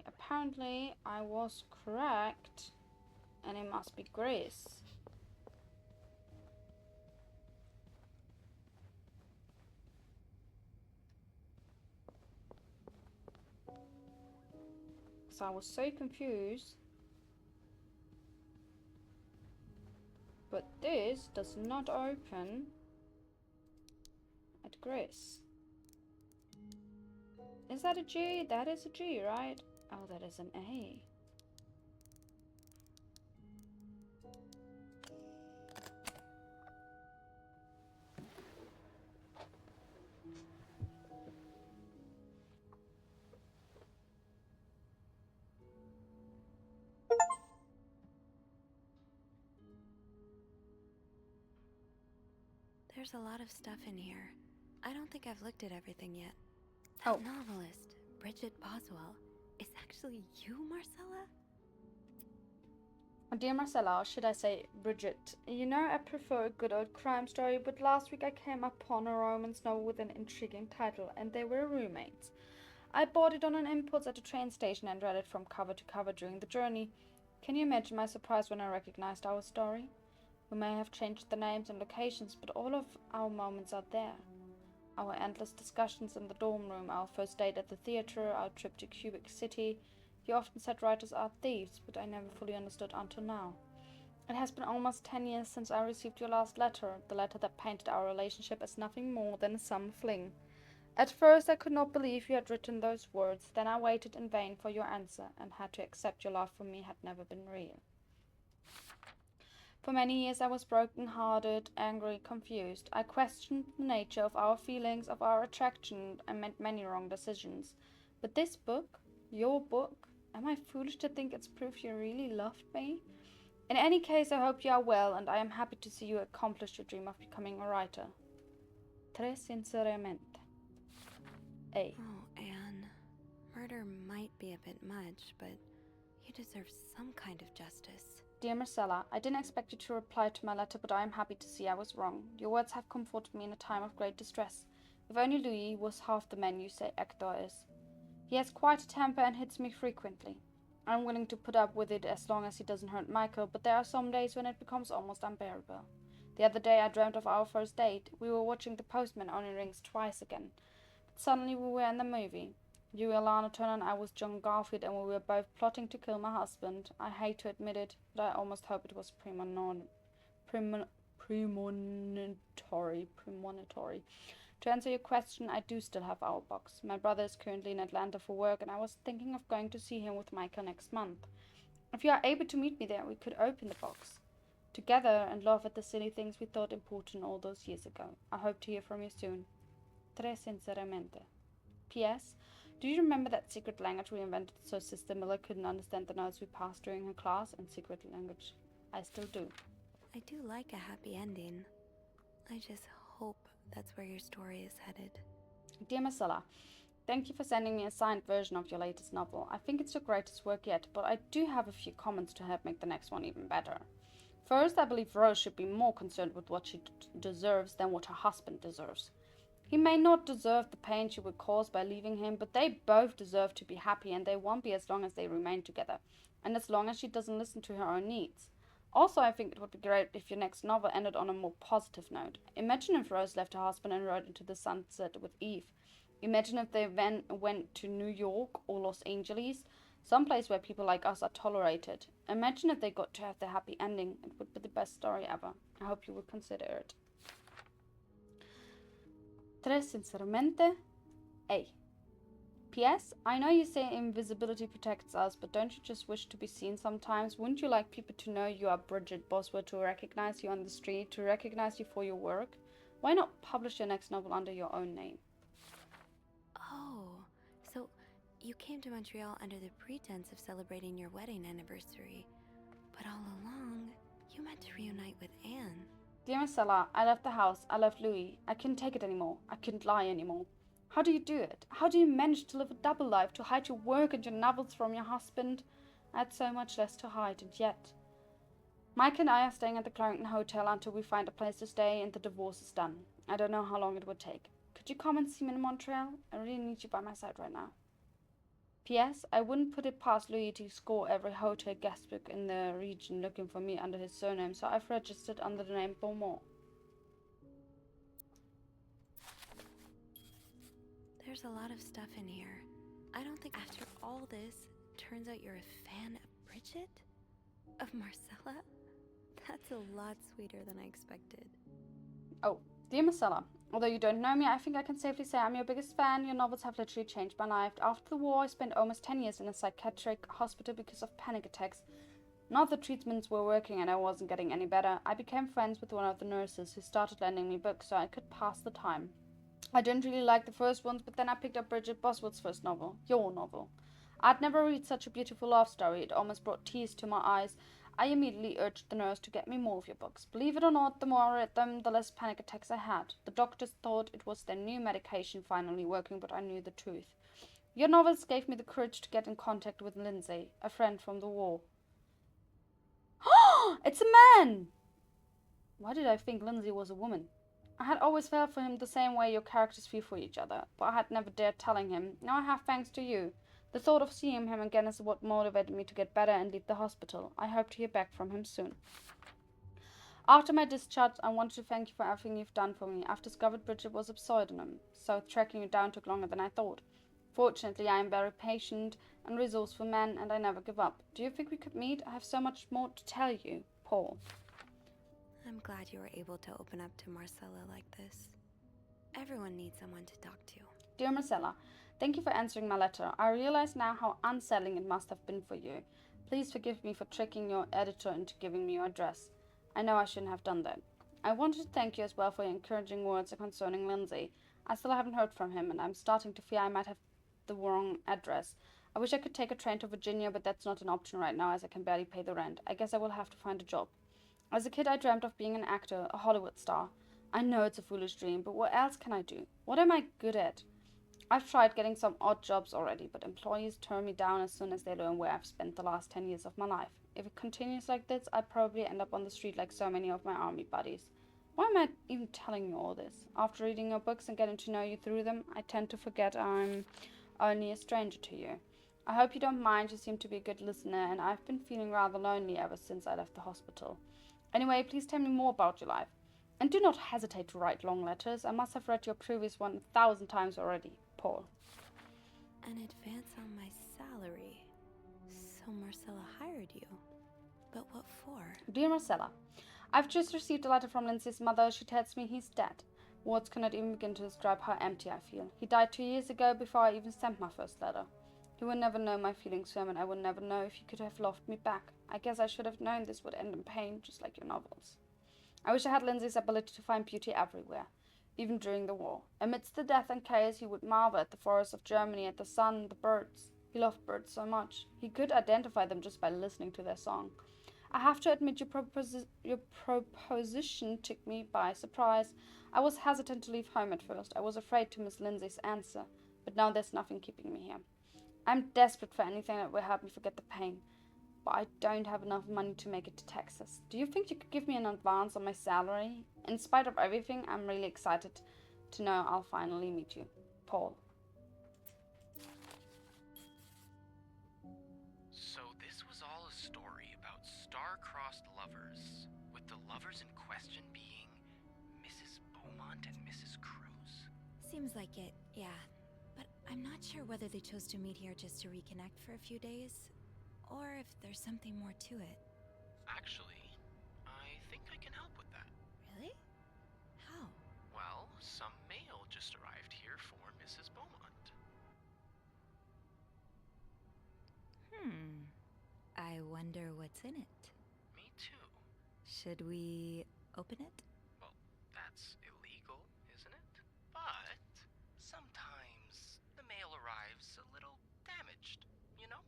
Okay, apparently I was correct, and it must be Greece. Because I was so confused. But this does not open at Greece. Is that a G? That is a G, right? Oh, that is an A. There's a lot of stuff in here. I don't think I've looked at everything yet. That Oh, novelist, Bridget Boswell, is actually you, Marcella? dear Marcella, or should I say Bridget, you know I prefer a good old crime story, but last week I came upon a romance novel with an intriguing title, and they were roommates. I bought it on an impulse at a train station and read it from cover to cover during the journey. Can you imagine my surprise when I recognized our story? We may have changed the names and locations, but all of our moments are there. Our endless discussions in the dorm room, our first date at the theater, our trip to Cubic City. You often said writers are thieves, but I never fully understood until now. It has been almost 10 years since I received your last letter, the letter that painted our relationship as nothing more than a summer fling. At first I could not believe you had written those words, then I waited in vain for your answer, and had to accept your love for me had never been real. For many years I was broken-hearted, angry, confused. I questioned the nature of our feelings, of our attraction, and made many wrong decisions. But this book, your book, am I foolish to think it's proof you really loved me? In any case, I hope you are well, and I am happy to see you accomplish your dream of becoming a writer. Très sinceramente. A. Oh, Anne. Murder might be a bit much, but you deserve some kind of justice. Dear Marcella, I didn't expect you to reply to my letter, but I am happy to see I was wrong. Your words have comforted me in a time of great distress. If only Louis was half the man you say Hector is. He has quite a temper and hits me frequently. I'm willing to put up with it as long as he doesn't hurt Michael, but there are some days when it becomes almost unbearable. The other day I dreamt of our first date. We were watching The Postman only rings twice again. But suddenly we were in the movie. You were Lana Turner and I was John Garfield, and we were both plotting to kill my husband. I hate to admit it, but I almost hope it was premonitory. To answer your question, I do still have our box. My brother is currently in Atlanta for work, and I was thinking of going to see him with Michael next month. If you are able to meet me there, we could open the box together and laugh at the silly things we thought important all those years ago. I hope to hear from you soon. Tres sinceramente. P.S. Do you remember that secret language we invented so Sister Miller couldn't understand the notes we passed during her class? And secret language I still do. I do like a happy ending. I just hope that's where your story is headed. Dear Marcella, thank you for sending me a signed version of your latest novel. I think it's your greatest work yet, but I do have a few comments to help make the next one even better. First, I believe Rose should be more concerned with what she deserves than what her husband deserves. He may not deserve the pain she would cause by leaving him, but they both deserve to be happy, and they won't be as long as they remain together, and as long as she doesn't listen to her own needs. Also, I think it would be great if your next novel ended on a more positive note. Imagine if Rose left her husband and rode into the sunset with Eve. Imagine if they then went to New York or Los Angeles, someplace where people like us are tolerated. Imagine if they got to have the happy ending. It would be the best story ever. I hope you will consider it. Tres sinceramente, A. P.S. I know you say invisibility protects us, but don't you just wish to be seen sometimes? Wouldn't you like people to know you are Bridget Boswell, to recognize you on the street, to recognize you for your work? Why not publish your next novel under your own name? Oh, so you came to Montreal under the pretense of celebrating your wedding anniversary, but all along, you meant to reunite with Anne. Dear Marcella, I left the house. I left Louis. I couldn't take it anymore. I couldn't lie anymore. How do you do it? How do you manage to live a double life, to hide your work and your novels from your husband? I had so much less to hide, and yet. Mike and I are staying at the Clarendon Hotel until we find a place to stay and the divorce is done. I don't know how long it would take. Could you come and see me in Montreal? I really need you by my side right now. P.S. I wouldn't put it past Louis to score every hotel guestbook in the region looking for me under his surname, so I've registered under the name Beaumont. There's a lot of stuff in here. I don't think after all this, turns out you're a fan of Bridget? Of Marcella? That's a lot sweeter than I expected. Oh, dear Marcella, although you don't know me, I think I can safely say I'm your biggest fan. Your novels have literally changed my life. After the war, I spent almost 10 years in a psychiatric hospital because of panic attacks. Not that treatments were working and I wasn't getting any better. I became friends with one of the nurses who started lending me books so I could pass the time. I didn't really like the first ones, but then I picked up Bridget Bosworth's first novel, your novel. I'd never read such a beautiful love story. It almost brought tears to my eyes. I immediately urged the nurse to get me more of your books. Believe it or not, the more I read them, the less panic attacks I had. The doctors thought it was their new medication finally working, but I knew the truth. Your novels gave me the courage to get in contact with Lindsay, a friend from the war. It's a man! Why did I think Lindsay was a woman? I had always felt for him the same way your characters feel for each other, but I had never dared telling him. Now I have, thanks to you. The thought of seeing him again is what motivated me to get better and leave the hospital. I hope to hear back from him soon. After my discharge, I wanted to thank you for everything you've done for me. I've discovered Bridget was a pseudonym, so tracking you down took longer than I thought. Fortunately, I am very patient and resourceful man, and I never give up. Do you think we could meet? I have so much more to tell you, Paul. I'm glad you were able to open up to Marcella like this. Everyone needs someone to talk to. Dear Marcella, thank you for answering my letter. I realize now how unsettling it must have been for you. Please forgive me for tricking your editor into giving me your address. I know I shouldn't have done that. I wanted to thank you as well for your encouraging words concerning Lindsay. I still haven't heard from him, and I'm starting to fear I might have the wrong address. I wish I could take a train to Virginia, but that's not an option right now as I can barely pay the rent. I guess I will have to find a job. As a kid, I dreamt of being an actor, a Hollywood star. I know it's a foolish dream, but what else can I do? What am I good at? I've tried getting some odd jobs already, but employees turn me down as soon as they learn where I've spent the last 10 years of my life. If it continues like this, I'd probably end up on the street like so many of my army buddies. Why am I even telling you all this? After reading your books and getting to know you through them, I tend to forget I'm only a stranger to you. I hope you don't mind. You seem to be a good listener, and I've been feeling rather lonely ever since I left the hospital. Anyway, please tell me more about your life. And do not hesitate to write long letters. I must have read your previous one 1,000 times already, Paul. An advance on my salary. So Marcella hired you. But what for? Dear Marcella, I've just received a letter from Lindsay's mother. She tells me he's dead. Words cannot even begin to describe how empty I feel. He died 2 years ago before I even sent my first letter. You will never know my feelings, Sherman. I will never know if you could have loved me back. I guess I should have known this would end in pain, just like your novels. I wish I had Lindsay's ability to find beauty everywhere, even during the war. Amidst the death and chaos, he would marvel at the forests of Germany, at the sun, the birds. He loved birds so much. He could identify them just by listening to their song. I have to admit your proposition took me by surprise. I was hesitant to leave home at first. I was afraid to miss Lindsay's answer, but now there's nothing keeping me here. I'm desperate for anything that will help me forget the pain, but I don't have enough money to make it to Texas. Do you think you could give me an advance on my salary? In spite of everything, I'm really excited to know I'll finally meet you. Paul. So this was all a story about star-crossed lovers, with the lovers in question being Mrs. Beaumont and Mrs. Cruz. Seems like it, yeah. But I'm not sure whether they chose to meet here just to reconnect for a few days, or if there's something more to it. Actually, I think I can help with that. Really? How? Well, some mail just arrived here for Mrs. Beaumont. I wonder what's in it. Me too. Should we open it? Well, that's illegal, isn't it? But sometimes the mail arrives a little damaged, you know?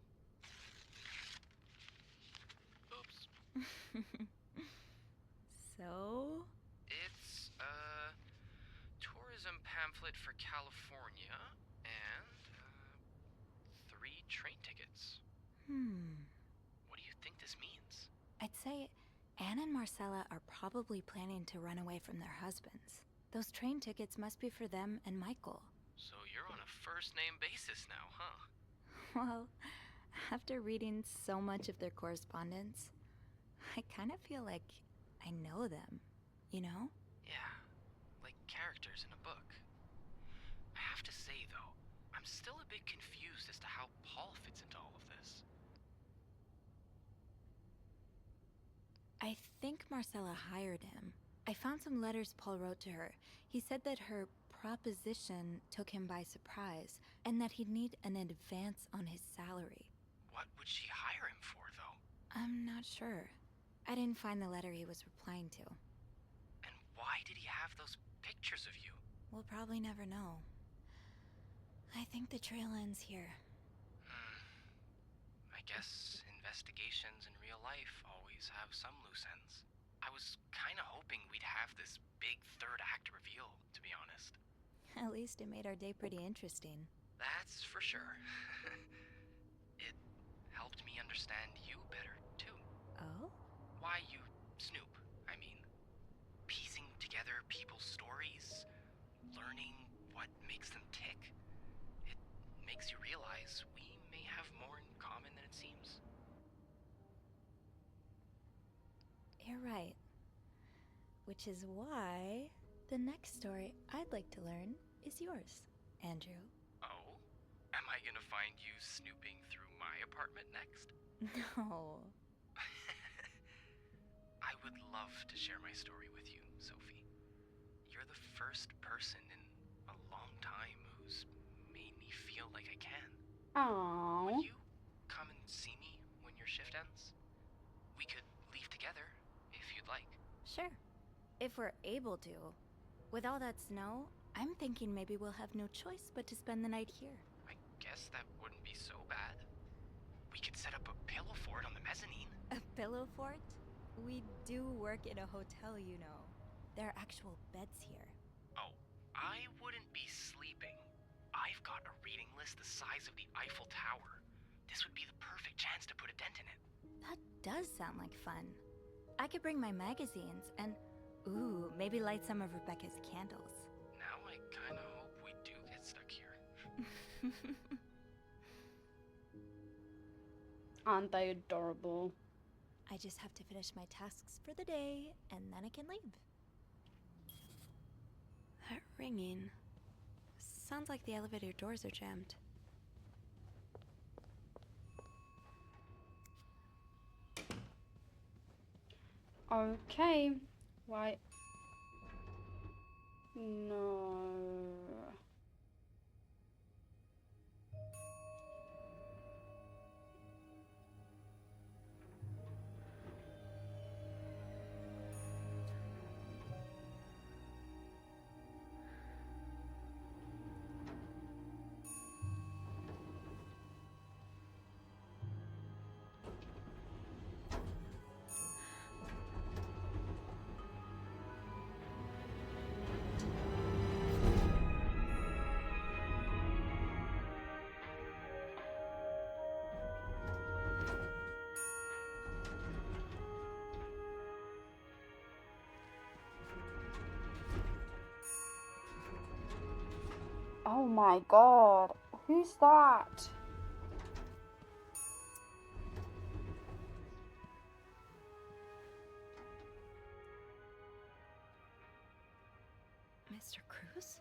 Oops. So? It's a tourism pamphlet for California and 3 train tickets. What do you think this means? I'd say Anne and Marcella are probably planning to run away from their husbands. Those train tickets must be for them and Michael. So you're on a first-name basis now, huh? Well, after reading so much of their correspondence, I kind of feel like I know them, you know? Yeah, like characters in a book. I have to say, though, I'm still a bit confused as to how Paul fits into all of this. I think Marcella hired him. I found some letters Paul wrote to her. He said that her proposition took him by surprise, and that he'd need an advance on his salary. What would she hire him for, though? I'm not sure. I didn't find the letter he was replying to. And why did he have those pictures of you? We'll probably never know. I think the trail ends here. I guess investigations in real life always have some loose ends. I was kinda hoping we'd have this big third act reveal, to be honest. At least it made our day pretty interesting. That's for sure. It helped me understand you better, too. Oh? Why you snoop, I mean. Piecing together people's stories, learning what makes them tick. It makes you realize we may have more in common than it seems. You're right. Which is why the next story I'd like to learn is yours, Andrew. Oh? Am I gonna find you snooping through my apartment next? No. I would love to share my story with you, Sophie. You're the first person in a long time who's made me feel like I can. Aww. Would you come and see me when your shift ends? We could leave together, if you'd like. Sure. If we're able to. With all that snow, I'm thinking maybe we'll have no choice but to spend the night here. I guess that wouldn't be so bad. We could set up a pillow fort on the mezzanine. A pillow fort? We do work in a hotel, you know. There are actual beds here. Oh, I wouldn't be sleeping. I've got a reading list the size of the Eiffel Tower. This would be the perfect chance to put a dent in it. That does sound like fun. I could bring my magazines and, ooh, maybe light some of Rebecca's candles. Now I kinda hope we do get stuck here. Aren't they adorable? I just have to finish my tasks for the day, and then I can leave. That ringing. Sounds like the elevator doors are jammed. Okay. Why? No. Oh my god. Who's that? Mr. Cruz?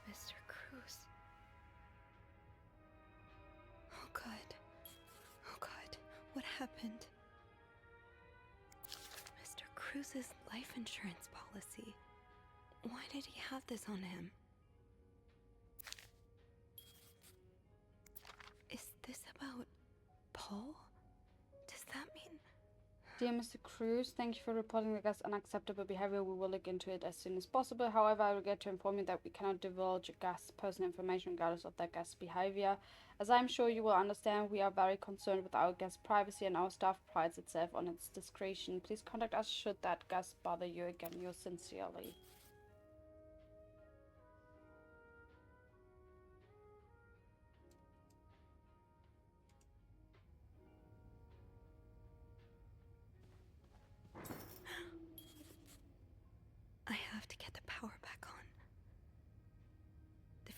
Mr. Cruz. Oh God. Oh God. What happened? Mr. Cruz's life insurance policy. Why did he have this on him? Is this about Paul? Does that mean... Dear Mr. Cruz, thank you for reporting the guest's unacceptable behavior. We will look into it as soon as possible. However, I regret to inform you that we cannot divulge a guest's personal information regardless of their guest's behavior. As I'm sure you will understand, we are very concerned with our guest's privacy and our staff prides itself on its discretion. Please contact us should that guest bother you again. Yours sincerely.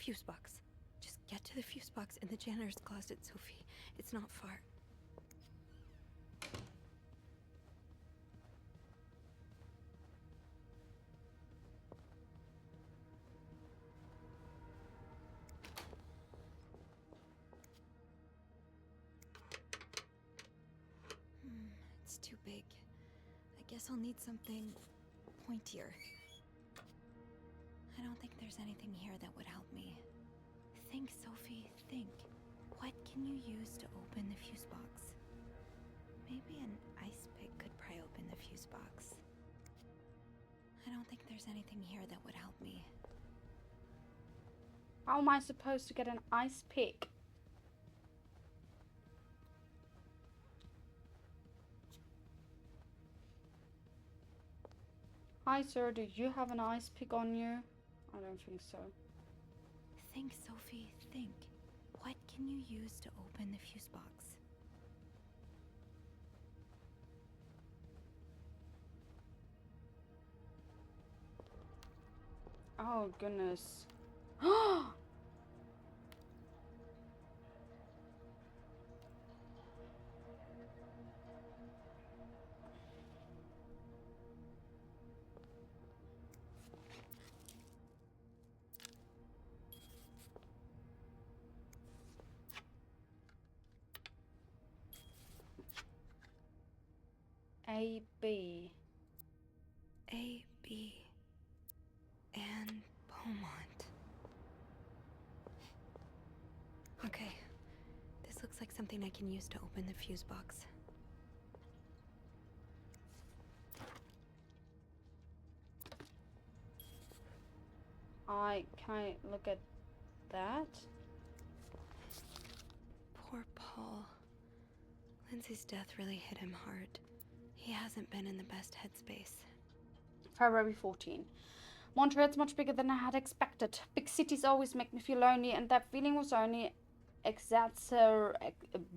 fuse box. Just get to the fuse box in the janitor's closet, Sophie. It's not far. It's too big. I guess I'll need something pointier. I don't think there's anything here that would help me. Think, Sophie, think. What can you use to open the fuse box? Maybe an ice pick could pry open the fuse box. I don't think there's anything here that would help me. How am I supposed to get an ice pick? Hi, sir. Do you have an ice pick on you? I don't think so. Think, Sophie, think. What can you use to open the fuse box? Oh, goodness. A, B. A, B, and Beaumont. Okay. This looks like something I can use to open the fuse box. Can I look at that? Poor Paul. Lindsay's death really hit him hard. He hasn't been in the best headspace. February 14. Montreal's much bigger than I had expected. Big cities always make me feel lonely, and that feeling was only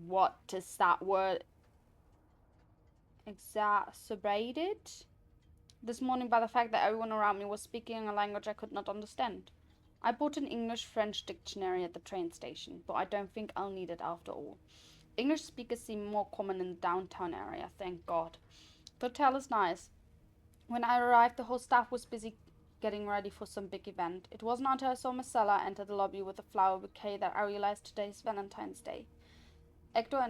what is that word? Exacerbated this morning by the fact that everyone around me was speaking a language I could not understand. I bought an English-French dictionary at the train station, but I don't think I'll need it after all. English speakers seem more common in the downtown area, thank God. The hotel is nice. When I arrived, the whole staff was busy getting ready for some big event. It wasn't until I saw Marcella enter the lobby with a flower bouquet that I realized today is Valentine's Day. Hector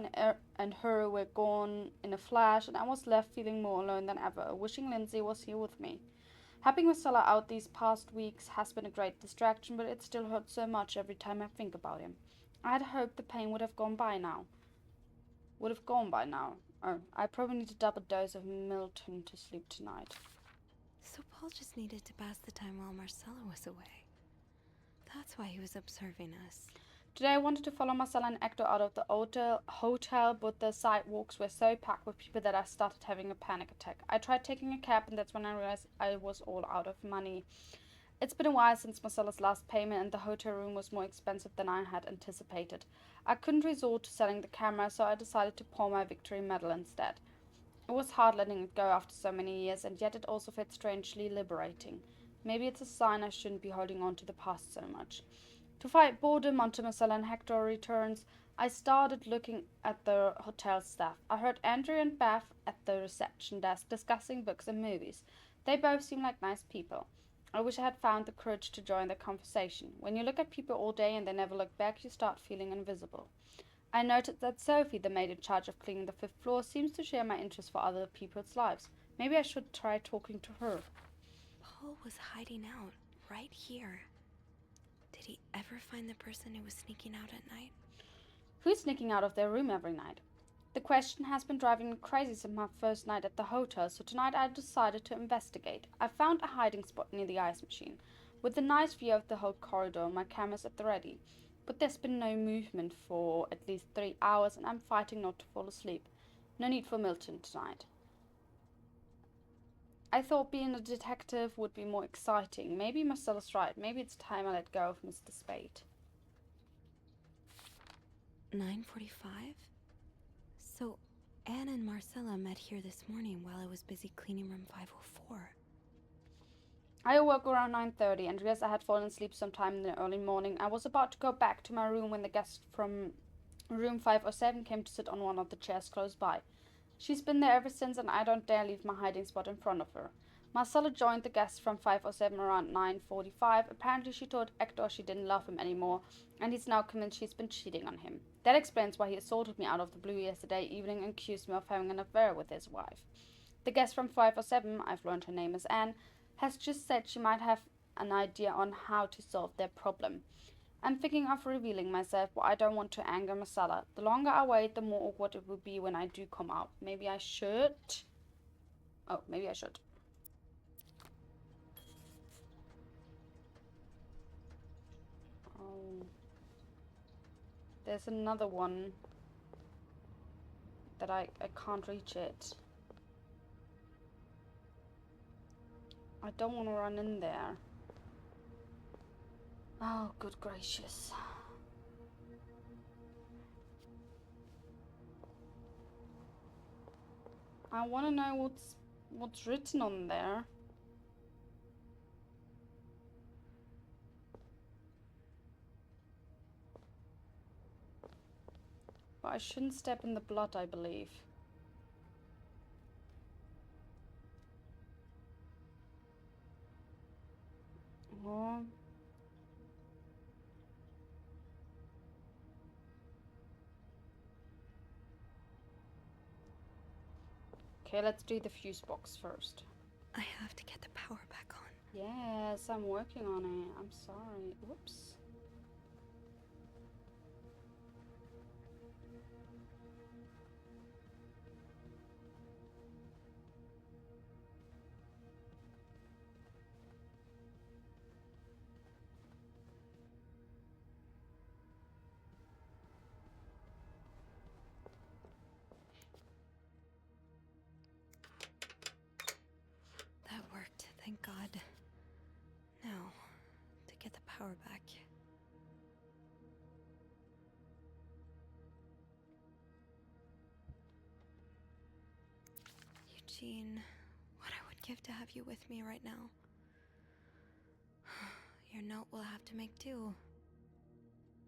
and her were gone in a flash, and I was left feeling more alone than ever, wishing Lindsay was here with me. Helping Marcella out these past weeks has been a great distraction, but it still hurts so much every time I think about him. I had hoped the pain would have gone by now. Oh, I probably need a double dose of Milton to sleep tonight. So Paul just needed to pass the time while Marcella was away. That's why he was observing us. Today I wanted to follow Marcella and Hector out of the hotel, but the sidewalks were so packed with people that I started having a panic attack. I tried taking a cab, and that's when I realized I was all out of money. It's been a while since Marcella's last payment, and the hotel room was more expensive than I had anticipated. I couldn't resort to selling the camera, so I decided to pawn my victory medal instead. It was hard letting it go after so many years, and yet it also felt strangely liberating. Maybe it's a sign I shouldn't be holding on to the past so much. To fight boredom until Marcella and Hector returns, I started looking at the hotel staff. I heard Andrew and Beth at the reception desk discussing books and movies. They both seem like nice people. I wish I had found the courage to join the conversation. When you look at people all day and they never look back, you start feeling invisible. I noted that Sophie, the maid in charge of cleaning the 5th floor, seems to share my interest for other people's lives. Maybe I should try talking to her. Paul was hiding out right here. Did he ever find the person who was sneaking out at night? Who's sneaking out of their room every night? The question has been driving me crazy since my first night at the hotel, so tonight I decided to investigate. I found a hiding spot near the ice machine. With a nice view of the whole corridor, my camera's at the ready. But there's been no movement for at least 3 hours, and I'm fighting not to fall asleep. No need for Milton tonight. I thought being a detective would be more exciting. Maybe Marcella's right. Maybe it's time I let go of Mr. Spade. 9:45? So, Anne and Marcella met here this morning while I was busy cleaning room 504. I awoke around 9:30 and realized I had fallen asleep sometime in the early morning. I was about to go back to my room when the guest from room 507 came to sit on one of the chairs close by. She's been there ever since, and I don't dare leave my hiding spot in front of her. Marcella joined the guest from 507 around 9:45. Apparently she told Hector she didn't love him anymore, and he's now convinced she's been cheating on him. That explains why he assaulted me out of the blue yesterday evening and accused me of having an affair with his wife. The guest from 507, I've learned her name is Anne, has just said she might have an idea on how to solve their problem. I'm thinking of revealing myself, but I don't want to anger Marcella. The longer I wait, the more awkward it will be when I do come out. Maybe I should. Oh, maybe I should. Oh. There's another one that I can't reach it. I don't want to run in there. Oh, good gracious. I want to know what's written on there. But I shouldn't step in the blood, I believe. Oh. Okay, let's do the fuse box first. I have to get the power back on. Yes, I'm working on it. I'm sorry. Whoops. That worked, thank God. Now, to get the power back. Eugene, what I would give to have you with me right now. Your note will have to make do.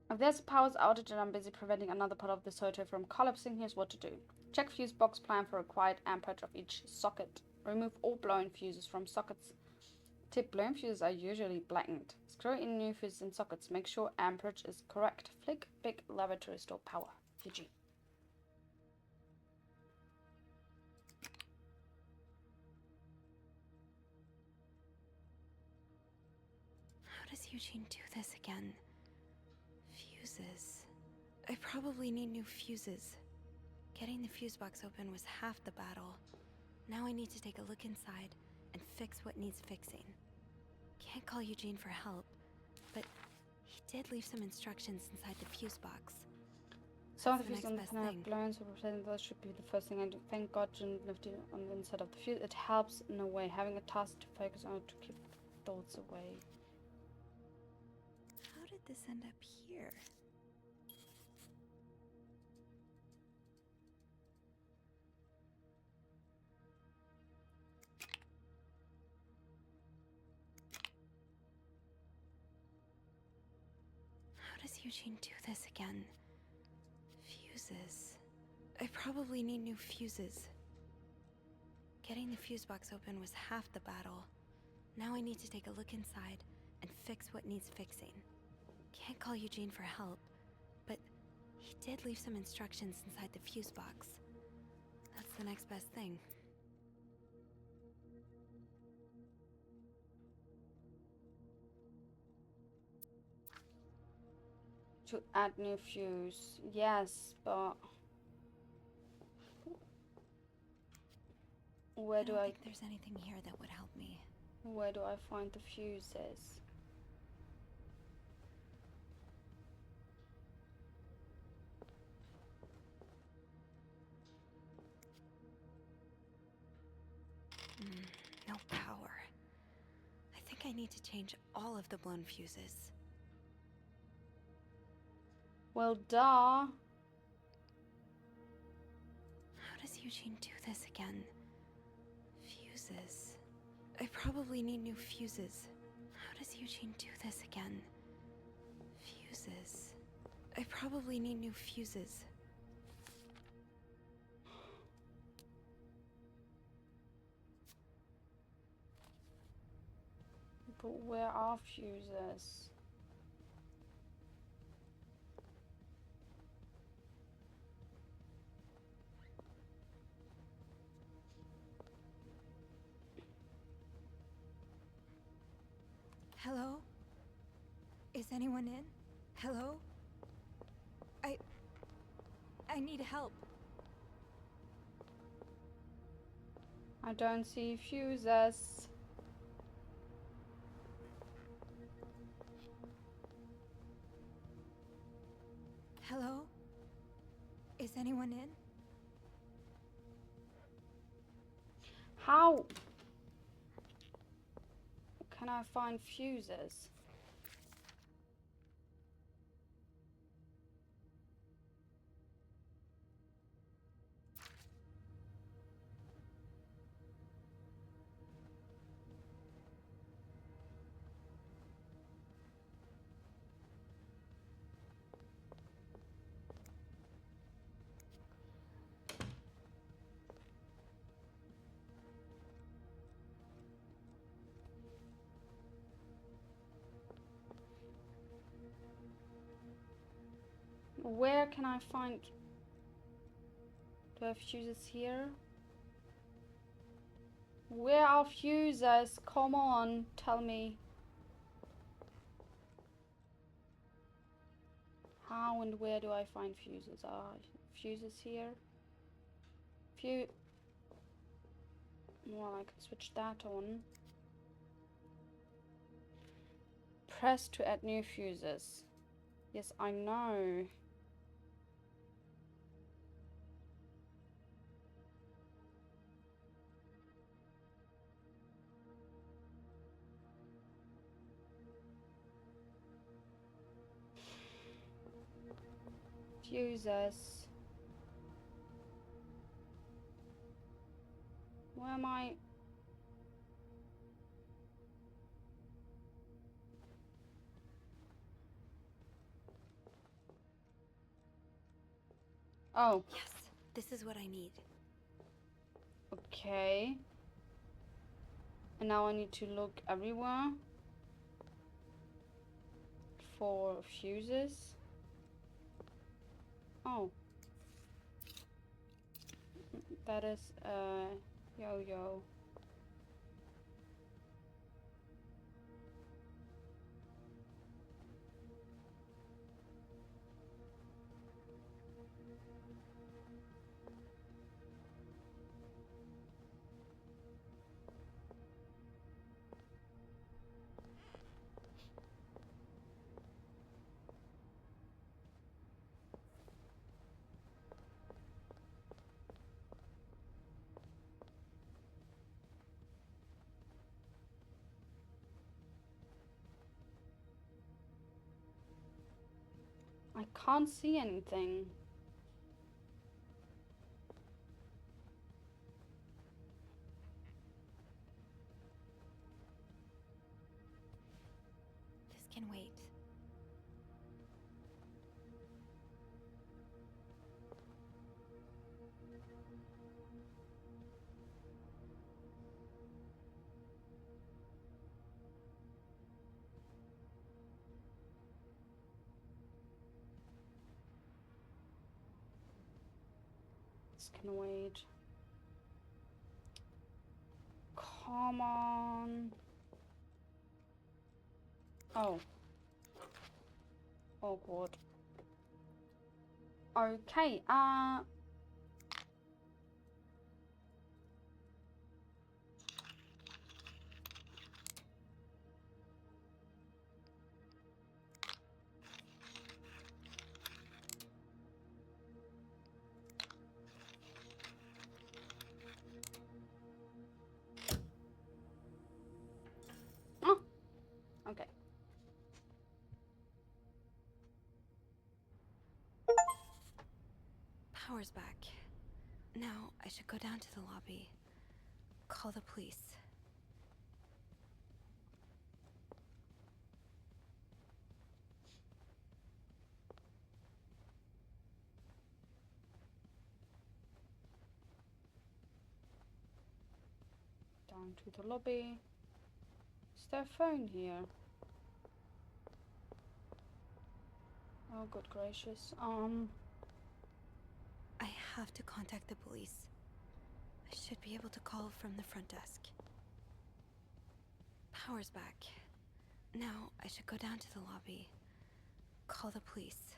If there's a power outage and I'm busy preventing another part of the circuit from collapsing, here's what to do. Check fuse box, plan for required amperage of each socket. Remove all blown fuses from sockets. Tip: blown fuses are usually blackened. Screw in new fuses in sockets. Make sure amperage is correct. Flick big lever to restore power. Eugene. How does Eugene do this again? Fuses. I probably need new fuses. Getting the fuse box open was half the battle. Now I need to take a look inside and fix what needs fixing. Can't call Eugene for help, but he did leave some instructions inside the fuse box. Some of the That's fuses on the next panel best have blown, so replacing those should be the first thing I do. Thank God Jim left it on the inside of the fuse. It helps in a way, having a task to focus on to keep thoughts away. How did this end up here? How does Eugene do this again? Fuses. I probably need new fuses. Getting the fuse box open was half the battle. Now I need to take a look inside and fix what needs fixing. Can't call Eugene for help, but he did leave some instructions inside the fuse box. That's the next best thing. To add new fuse. Yes, but where I do don't I think there's anything here that would help me. where do I find the fuses? No power. I think I need to change all of the blown fuses. Well, duh. How does Eugene do this again? Fuses. I probably need new fuses. How does Eugene do this again? Fuses. I probably need new fuses. But where are fuses? Hello? Is anyone in? Hello? I need help. I don't see fuses. Hello? Is anyone in? How can I find fuses? Where can I find... Do I have fuses here? Where are fuses? Come on, tell me. How and where do I find fuses? Are fuses here? Well, I can switch that on. Press to add new fuses. Yes, I know. Fuses. Where am I? Oh, Yes, this is what I need. okay. And now I need to look everywhere for fuses. Oh. That is yo-yo. I can't see anything. This can wait. This can wait. Come on. Oh. Oh god. Okay, oh, okay. Power's back. Now I should go down to the lobby. Call the police. Down to the lobby. Is there a phone here? Oh, good gracious. I have to contact the police. I should be able to call from the front desk. Power's back. Now I should go down to the lobby. Call the police.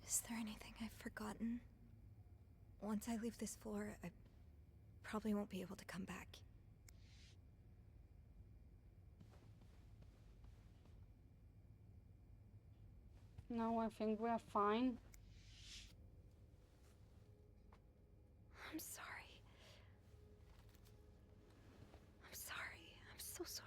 Is there anything I've forgotten? Once I leave this floor, I probably won't be able to come back. No, I think we're fine. I'm sorry. I'm sorry. I'm so sorry.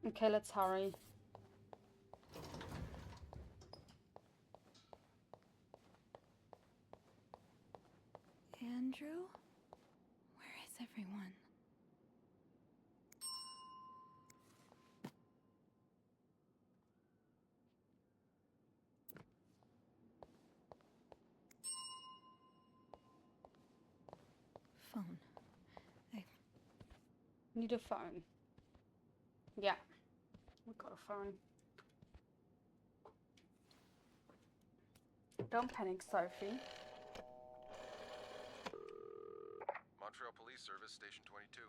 Okay, let's hurry. Andrew? Where is everyone? Phone. Need a phone. Yeah, we got a phone. Don't panic, Sophie. Montreal Police Service, Station 22.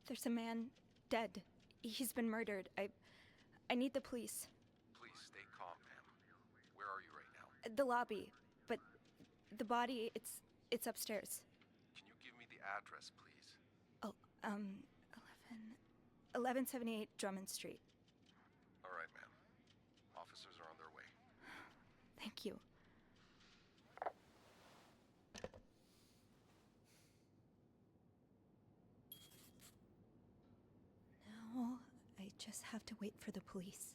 There's a man dead. He's been murdered. I need the police. Please stay calm, ma'am. Where are you right now? The lobby, but the body, it's upstairs. Can you give me the address, please? Oh, 1178 Drummond Street. All right, ma'am. Officers are on their way. Thank you. Now, I just have to wait for the police.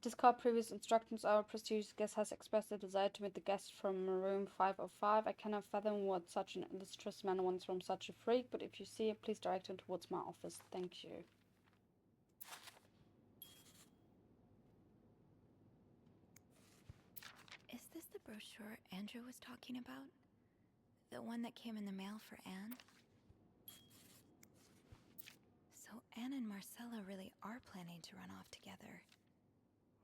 Discard previous instructions. Our prestigious guest has expressed a desire to meet the guest from room 505. I cannot fathom what such an illustrious man wants from such a freak, but if you see it, please direct him towards my office. Thank you. Is this the brochure Andrew was talking about? The one that came in the mail for Anne? So Anne and Marcella really are planning to run off together.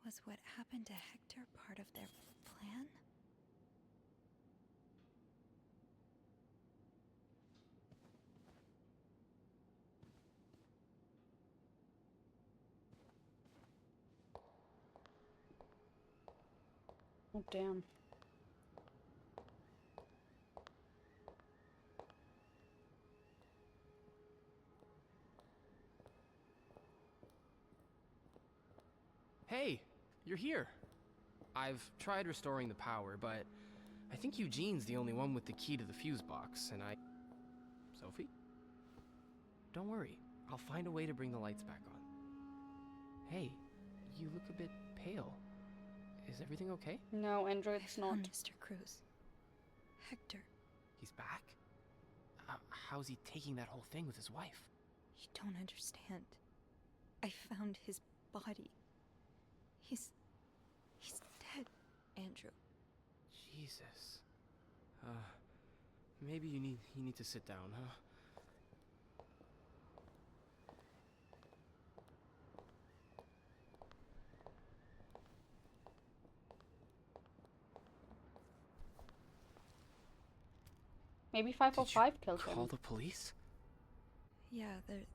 Was what happened to Hector part of their plan? Oh, damn. Hey, you're here. I've tried restoring the power, but I think Eugene's the only one with the key to the fuse box, and Sophie? Don't worry, I'll find a way to bring the lights back on. Hey, you look a bit pale. Is everything okay? No, Andrew, it's I not. found Mr. Cruz. Hector. He's back? How's he taking that whole thing with his wife? You don't understand. I found his body. He's dead, Andrew. Jesus. Maybe you need to sit down, huh? Maybe 505 killed him. Call the police? Yeah, they're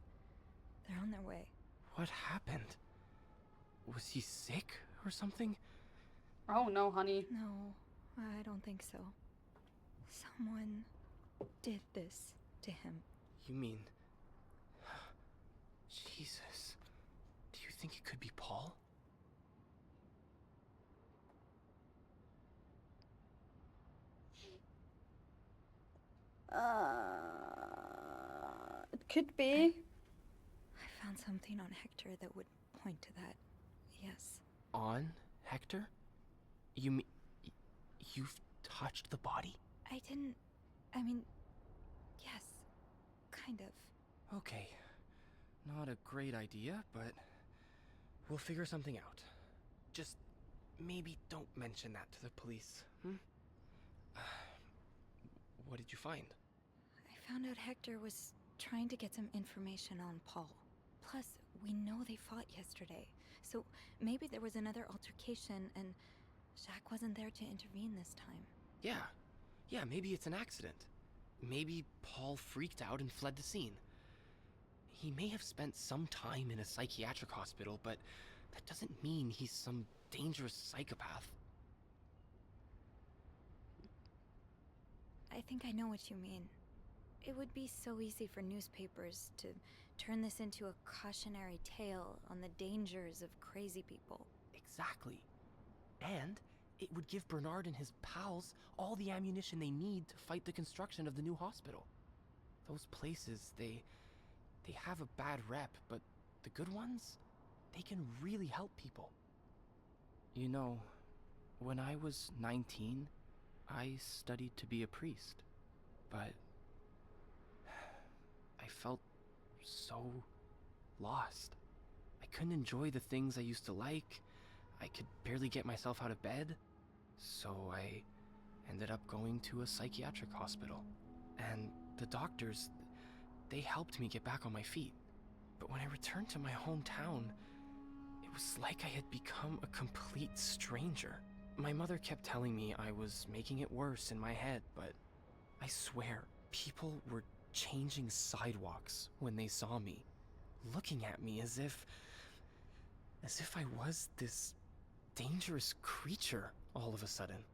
on their way. What happened? Was he sick or something? Oh no, honey. No, I don't think so. Someone did this to him. You mean... Jesus. Do you think it could be Paul? It could be. found something on Hector that would point to that. Yes. On Hector? You mean you've touched the body? I mean, yes. Kind of. Okay. Not a great idea, but we'll figure something out. Just maybe don't mention that to the police, hmm? What did you find? I found out Hector was trying to get some information on Paul. Plus, we know they fought yesterday. So maybe there was another altercation and Jack wasn't there to intervene this time. Yeah, maybe it's an accident. Maybe Paul freaked out and fled the scene. He may have spent some time in a psychiatric hospital, but that doesn't mean he's some dangerous psychopath. I think I know what you mean. It would be so easy for newspapers to turn this into a cautionary tale on the dangers of crazy people. Exactly. And it would give Bernard and his pals all the ammunition they need to fight the construction of the new hospital. Those places, they have a bad rep, but the good ones, they can really help people. You know, when I was 19, I studied to be a priest, but I felt so lost. I couldn't enjoy the things I used to like. I could barely get myself out of bed. So I ended up going to a psychiatric hospital. And the doctors, they helped me get back on my feet. But when I returned to my hometown, it was like I had become a complete stranger. My mother kept telling me I was making it worse in my head, but I swear, people were changing sidewalks when they saw me, looking at me as if I was this dangerous creature all of a sudden.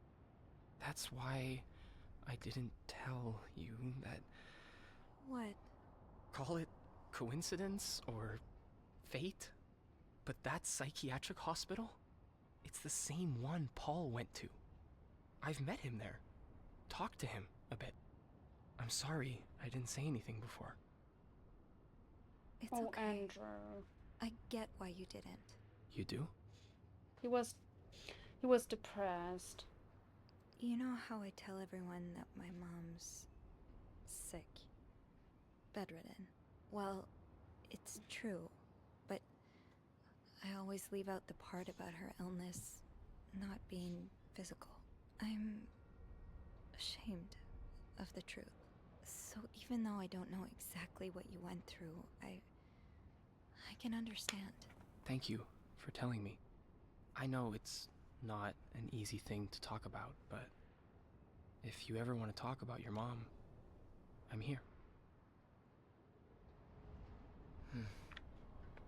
That's why I didn't tell you that. What? Call it coincidence or fate, but that psychiatric hospital, it's the same one Paul went to. I've met him there, talked to him a bit. I'm sorry I didn't say anything before. It's Oh, okay. Andrew. I get why you didn't. You do? He was depressed. You know how I tell everyone that my mom's sick, bedridden? Well, it's true, but I always leave out the part about her illness not being physical. I'm ashamed of the truth. So even though I don't know exactly what you went through, I can understand. Thank you for telling me. I know it's not an easy thing to talk about, but if you ever want to talk about your mom, I'm here.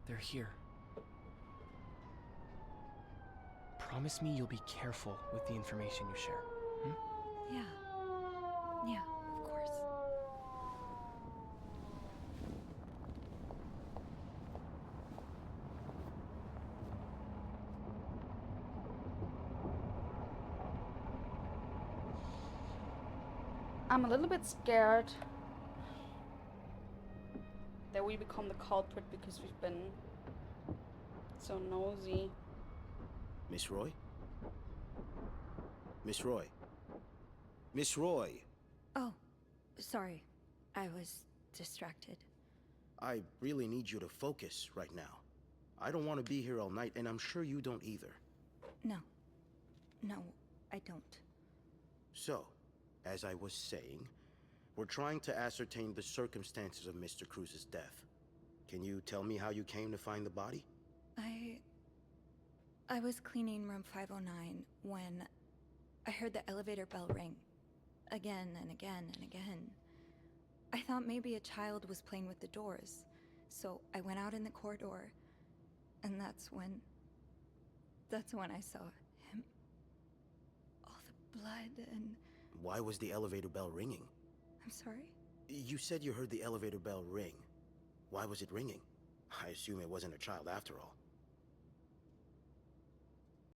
They're here. Promise me you'll be careful with the information you share. Yeah, of course. I'm a little bit scared that we become the culprit because we've been so nosy. Miss Roy? Miss Roy? Miss Roy! Oh, sorry. I was distracted. I really need you to focus right now. I don't want to be here all night, and I'm sure you don't either. No, I don't. So, as I was saying, we're trying to ascertain the circumstances of Mr. Cruz's death. Can you tell me how you came to find the body? I was cleaning room 509 when I heard the elevator bell ring. Again and again and again. I thought maybe a child was playing with the doors, so I went out in the corridor, and that's when I saw him. All the blood and... Why was the elevator bell ringing? I'm sorry? You said you heard the elevator bell ring. Why was it ringing? I assume it wasn't a child after all.